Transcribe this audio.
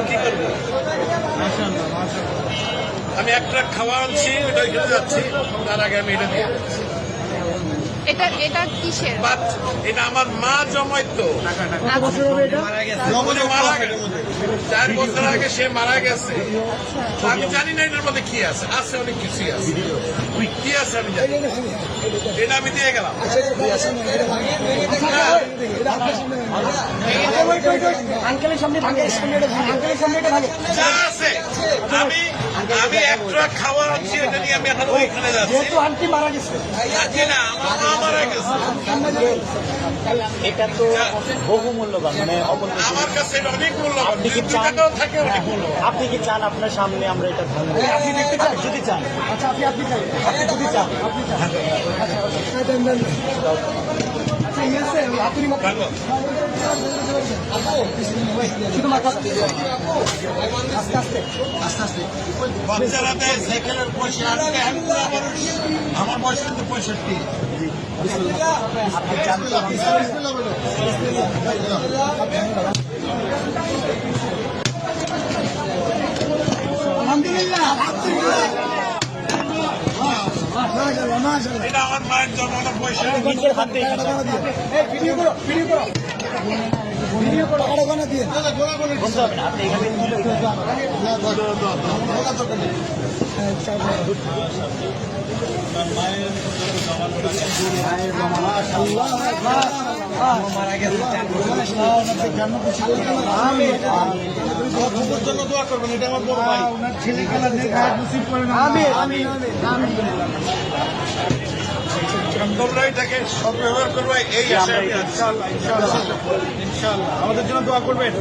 কি করবো? আমি এক ট্রাক খাওয়া আনছি, ওটা ওইখানে যাচ্ছি, তার আগে আমি এটা দিয়ে এটা কিসের? বাট এটা আমার মা জমাইতো, মারা গেছে 4 বছর আগে, সে মারা গেছে। আমি জানি না এটার মধ্যে কি আছে, আছে অনেক কিছুই আছে, কি আছে আমি জানি, এটা আমি দিয়ে গেলাম। যা আছে আমি এক ট্রাক খাওয়া আনছি, এটা নিয়ে আমি এখন ওইখানে যাচ্ছি। মারা গেছে, না, আমার মা মারা গেছে। এটা তো বহু মূল্যবান, মানে আমার কাছে এটা অনেক মূল্যবান, 2 টাকাও থাকে অনেক মূল্যবান। আপনি কি চান আপনার সামনে আমরা এটা ভাঙবো? আপনি দেখতে চান? যদি চান, আচ্ছা আপনি চান, আপনি যদি চান, আপনি চান, ভালো। বাচ্চারা দেয় সাইকেলের পয়সা, আমার বয়স কিন্তু 65। আপনি চান তো এটা আমার মায়ের জন্মানোর পয়সা। নিজের হাতে বলতে হবে না, আপনি এখানে মারা গেছে। জন্য দোয়া করবেন, এটা আমার বড় ভাই। তোমরা এটাকে সদ্ব্যবহার করবে, এই আশায় আমি আছি। ইনশাআল্লাহ ইনশাআল্লাহ আমাদের জন্য দোয়া করবেন।